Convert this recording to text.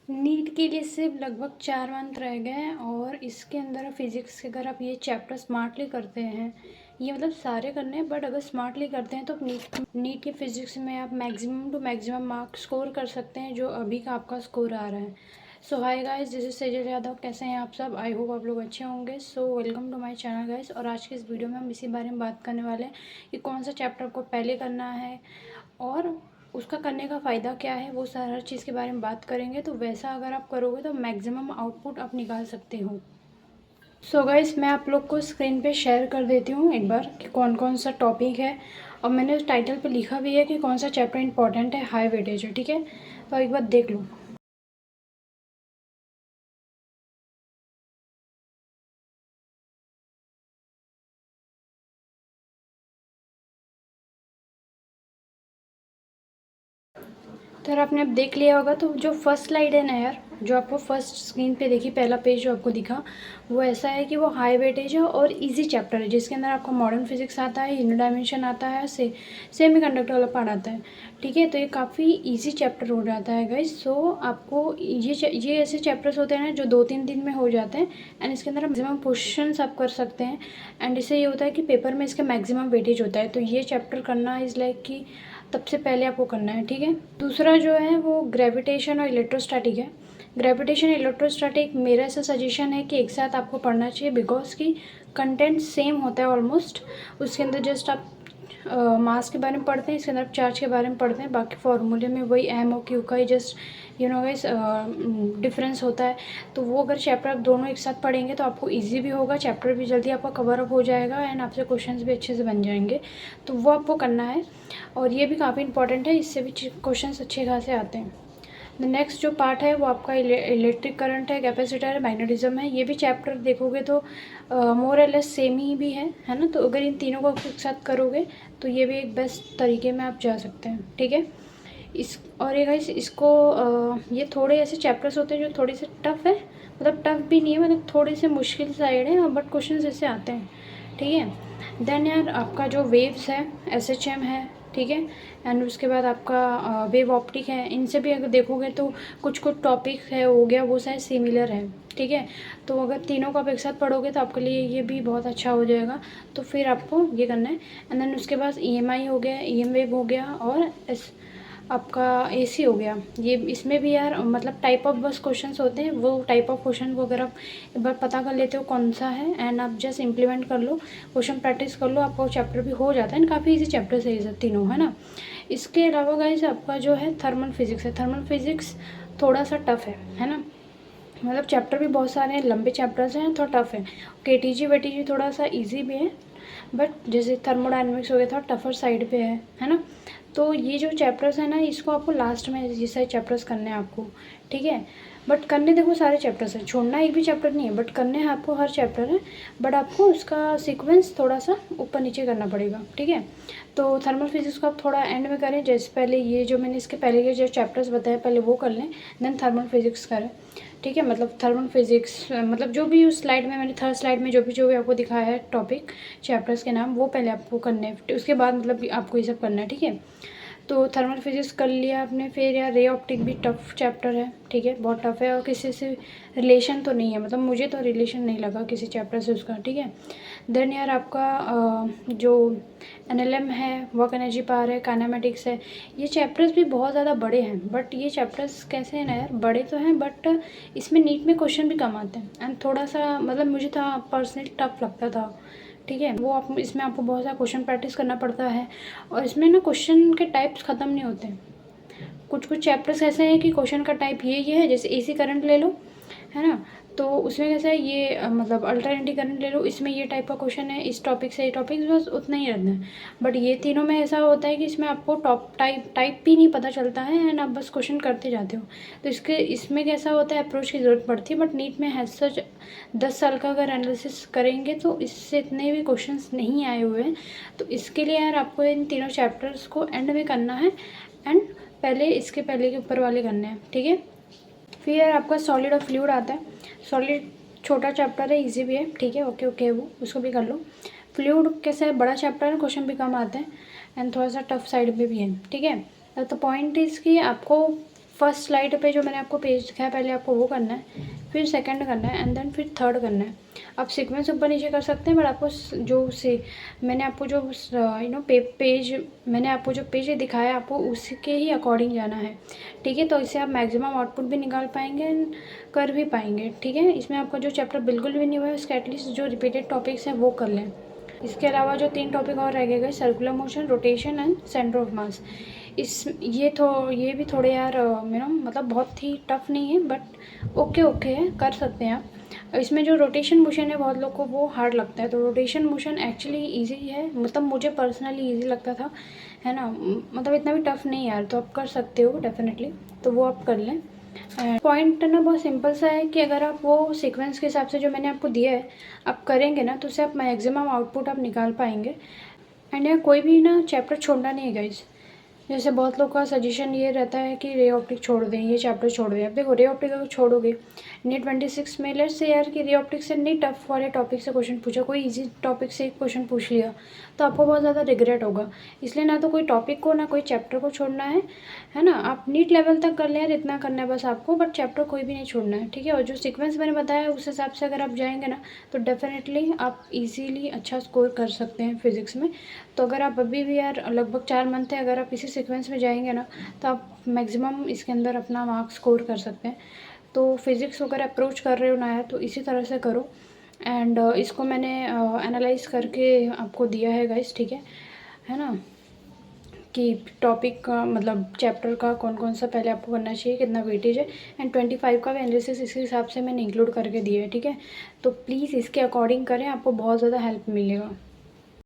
NEET के लिए सिर्फ लगभग 4 मंथ रह गए हैं और इसके अंदर फिज़िक्स के अगर आप ये चैप्टर स्मार्टली करते हैं, ये मतलब सारे करने हैं बट अगर स्मार्टली करते हैं तो नीट के फिज़िक्स में आप maximum to maximum marks score कर सकते हैं जो अभी का आपका स्कोर आ रहा है। So hi guys, this is Sejal Yadav. कैसे हैं आप सब? आई होप आप लोग अच्छे होंगे। So welcome to my channel guys. और आज के इस वीडियो में हम इसी बारे में बात करने वाले हैं कि कौन सा चैप्टर आपको पहले करना है और उसका करने का फ़ायदा क्या है, वो हर चीज़ के बारे में बात करेंगे। तो वैसा अगर आप करोगे तो मैक्सिमम आउटपुट आप निकाल सकते हो। सो गाइस, मैं आप लोग को स्क्रीन पे शेयर कर देती हूँ एक बार कि कौन कौन सा टॉपिक है, और मैंने उस टाइटल पे लिखा भी है कि कौन सा चैप्टर इंपॉर्टेंट है, हाई वेटेज है। ठीक है, तो एक बार देख लो। तो यार आपने अब देख लिया होगा, तो जो फर्स्ट स्लाइड है ना यार, जो आपको फर्स्ट स्क्रीन पे देखी, पहला पेज जो आपको दिखा, वो ऐसा है कि वो हाई वेटेज है और इजी चैप्टर है, जिसके अंदर आपको मॉडर्न फिजिक्स आता है, यूनिट डायमेंशन आता है, सेमी कंडक्टर वाला पार्ट आता है। ठीक है, तो ये काफ़ी इजी चैप्टर हो जाता है गाइस। सो आपको ये ऐसे चैप्टर्स होते हैं ना जो 2-3 दिन में हो जाते हैं, एंड इसके अंदर मैक्सिमम क्वेश्चन आप कर सकते हैं। एंड इससे ये होता है कि पेपर में इसका मैक्सिमम वेटेज होता है। तो ये चैप्टर करना इज़ लाइक कि सबसे पहले आपको करना है। ठीक है, दूसरा जो है वो ग्रेविटेशन और इलेक्ट्रोस्टैटिक है। ग्रेविटेशन इलेक्ट्रोस्टैटिक मेरा ऐसा सजेशन है कि एक साथ आपको पढ़ना चाहिए, बिकॉज की कंटेंट सेम होता है ऑलमोस्ट। उसके अंदर जस्ट आप मास के बारे में पढ़ते हैं, इसके अंदर आप चार्ज के बारे में पढ़ते हैं, बाकी फार्मूले में वही एम और क्यू का ही जस्ट गाइस डिफरेंस होता है। तो वो अगर चैप्टर आप दोनों एक साथ पढ़ेंगे तो आपको इजी भी होगा, चैप्टर भी जल्दी आपका कवर अप हो जाएगा, एंड आपसे क्वेश्चंस भी अच्छे से बन जाएंगे। तो वो आपको करना है, और ये भी काफ़ी इंपॉर्टेंट है, इससे भी क्वेश्चंस अच्छे खासे आते हैं। द नेक्स्ट जो पार्ट है वो आपका इलेक्ट्रिक करंट है, कैपेसिटर है, मैग्नेटिज्म है। ये भी चैप्टर देखोगे तो मोर और लेस सेम ही भी है ना। तो अगर इन तीनों को एक साथ करोगे तो ये भी एक बेस्ट तरीके में आप जा सकते हैं। ठीक है, इस और ये गाइस इसको ये थोड़े ऐसे चैप्टर्स होते हैं जो थोड़े से टफ है, मतलब टफ भी नहीं है, मतलब थोड़े से मुश्किल साइड है, बट क्वेश्चन ऐसे आते हैं। ठीक है, देन यार आपका जो वेव्स है, एसएचएम है। ठीक है, एंड उसके बाद आपका वेव ऑप्टिक है। इनसे भी अगर देखोगे तो कुछ कुछ टॉपिक है हो गया, वो शायद सिमिलर है। ठीक है, तो अगर तीनों को आप एक साथ पढ़ोगे तो आपके लिए ये भी बहुत अच्छा हो जाएगा। तो फिर आपको ये करना है। एंड देन उसके बाद ईएमआई हो गया, ईएम वेव हो गया, और आपका एसी हो गया। ये इसमें भी यार मतलब टाइप ऑफ बस क्वेश्चंस होते हैं, वो टाइप ऑफ क्वेश्चन को अगर आप एक बार पता कर लेते हो कौन सा है, एंड आप जस्ट इम्प्लीमेंट कर लो, क्वेश्चन प्रैक्टिस कर लो, आपका चैप्टर भी हो जाता है। काफ़ी इजी चैप्टर्स है ये सब तीनों, है ना। इसके अलावा गाइस आपका जो है थर्मल फिजिक्स है। थर्मल फिजिक्स थोड़ा सा टफ है ना, मतलब चैप्टर भी बहुत सारे हैं, लंबे चैप्टर्स हैं, थोड़ा टफ है। केटीजी वेटीजी थोड़ा सा इजी भी है, बट जैसे थर्मोडाइनमिक्स हो गया थोड़ा टफर साइड पे है ना। तो ये जो चैप्टर्स है ना, इसको आपको लास्ट में ये सारे चैप्टर्स करने हैं आपको। ठीक है, बट करने देखो सारे चैप्टर्स हैं, छोड़ना एक भी चैप्टर नहीं है, बट करने हैं आपको हर चैप्टर है, बट आपको उसका सीक्वेंस थोड़ा सा ऊपर नीचे करना पड़ेगा। ठीक है, तो थर्मल फिजिक्स को आप थोड़ा एंड में करें, जैसे पहले ये जो मैंने इसके पहले के जो चैप्टर्स बताए पहले वो कर लें, देन थर्मल फिजिक्स करें। ठीक है, मतलब थर्मल फिजिक्स मतलब जो भी उस स्लाइड में मैंने थर्ड स्लाइड में जो भी आपको दिखाया है टॉपिक चैप्टर्स के नाम, वो पहले आपको करने हैं, उसके बाद मतलब आपको ये सब करना है। ठीक है, तो थर्मल फिजिक्स कर लिया आपने। फिर यार रे ऑप्टिक भी टफ चैप्टर है। ठीक है, बहुत टफ है, और किसी से रिलेशन तो नहीं है, मतलब मुझे तो रिलेशन नहीं लगा किसी चैप्टर से उसका। ठीक है, देन यार आपका जो एनएलएम है, वर्क एनर्जी पावर है, काइनेमेटिक्स है। ये चैप्टर्स भी बहुत ज़्यादा बड़े हैं, बट ये चैप्टर्स कैसे हैं ना यार, बड़े तो हैं बट इसमें नीट में क्वेश्चन भी कम आते हैं, एंड थोड़ा सा मतलब मुझे था पर्सनली टफ लगता था। ठीक है, वो आप इसमें आपको बहुत सारा क्वेश्चन प्रैक्टिस करना पड़ता है, और इसमें ना क्वेश्चन के टाइप्स ख़त्म नहीं होते। कुछ कुछ चैप्टर्स ऐसे हैं कि क्वेश्चन का टाइप ये है, जैसे एसी करंट ले लो, है ना। तो उसमें कैसा है ये मतलब अल्टरनेटिव करंट ले लो, इसमें ये टाइप का क्वेश्चन है, इस टॉपिक से ये टॉपिक, बस उतना ही रहता है। बट ये तीनों में ऐसा होता है कि इसमें आपको टॉप टाइप भी नहीं पता चलता है, एंड आप बस क्वेश्चन करते जाते हो। तो इसमें कैसा होता है, अप्रोच की ज़रूरत पड़ती है, बट नीट में है सच 10 साल का अगर एनालिसिस करेंगे तो इससे इतने भी क्वेश्चन नहीं आए हुए हैं। तो इसके लिए यार आपको इन तीनों चैप्टर्स को एंड में करना है, एंड पहले इसके पहले के ऊपर वाले करने हैं। ठीक है, फिर यार आपका सॉलिड और फ्लूइड आता है। सॉलिड छोटा चैप्टर है, इजी भी है। ठीक है, ओके ओके, वो उसको भी कर लो। फ्लूइड कैसा है, बड़ा चैप्टर है, क्वेश्चन भी कम आते हैं, एंड थोड़ा सा टफ साइड में भी है। ठीक है, तो पॉइंट इज़ कि आपको फर्स्ट स्लाइड पे जो मैंने आपको पेज दिखाया पहले आपको वो करना है, फिर सेकंड करना है एंड देन फिर थर्ड करना है। आप सीक्वेंस ऊपर नीचे कर सकते हैं, बट आपको जो से मैंने आपको जो पेज मैंने आपको जो पेज दिखाया आपको उसके ही अकॉर्डिंग जाना है, ठीक है। तो इससे आप मैक्सिमम आउटपुट भी निकाल पाएंगे एंड कर भी पाएंगे, ठीक है। इसमें आपका जो चैप्टर बिल्कुल भी नहीं हुआ है उसका एटलीस्ट जो रिपीटेड टॉपिक्स हैं वो कर लें। इसके अलावा जो 3 टॉपिक और रह गए, circular motion, rotation and centre of mass. ये भी थोड़े यार मतलब बहुत ही टफ नहीं है, बट ओके है, कर सकते हैं आप। इसमें जो रोटेशन मोशन है बहुत लोग को वो हार्ड लगता है, तो रोटेशन मोशन एक्चुअली इजी है, मतलब मुझे पर्सनली इजी लगता था, है ना। मतलब इतना भी टफ नहीं यार, तो आप कर सकते हो डेफिनेटली, तो वो आप कर लें। पॉइंट ना बहुत सिंपल सा है कि अगर आप वो सीक्वेंस के हिसाब से जो मैंने आपको दिया है आप करेंगे ना, तो उससे आप मैक्सिमम आउटपुट आप निकाल पाएंगे। एंड यार कोई भी ना चैप्टर छोड़ना नहीं है गाइस। जैसे बहुत लोग का सजेशन ये रहता है कि रे ऑप्टिक छोड़ दें, ये चैप्टर छोड़ दें। अब देखो, रे ऑप्टिक अगर छोड़ोगे, नीट 26 में लेट्स से यार कि रे ऑप्टिक से नहीं टफ वाले टॉपिक से क्वेश्चन पूछा, कोई इजी टॉपिक से एक क्वेश्चन पूछ लिया, तो आपको बहुत ज़्यादा रिग्रेट होगा। इसलिए ना तो कोई टॉपिक को ना कोई चैप्टर को छोड़ना है ना। आप नीट लेवल तक कर लें यार, इतना करना है बस आपको, बट चैप्टर कोई भी नहीं छोड़ना है, ठीक है। और जो सीक्वेंस मैंने बताया उस हिसाब से अगर आप जाएंगे ना, तो डेफिनेटली आप इजीली अच्छा स्कोर कर सकते हैं फिज़िक्स में। तो अगर आप अभी भी यार लगभग 4 मंथ है, अगर आप इसी सीक्वेंस में जाएंगे ना, तो आप मैक्सिमम इसके अंदर अपना मार्क्स स्कोर कर सकते हैं। तो फिज़िक्स अगर अप्रोच कर रहे हो ना यार, तो इसी तरह से करो। एंड इसको मैंने एनालाइज करके आपको दिया है गाइस, ठीक है ना, कि टॉपिक का मतलब चैप्टर का कौन कौन सा पहले आपको करना चाहिए, कितना वेटेज है, एंड 25 का भी एनालिसिस इसके हिसाब से मैंने इंक्लूड करके दिया है, ठीक है। तो प्लीज़ इसके अकॉर्डिंग करें, आपको बहुत ज़्यादा हेल्प मिलेगा।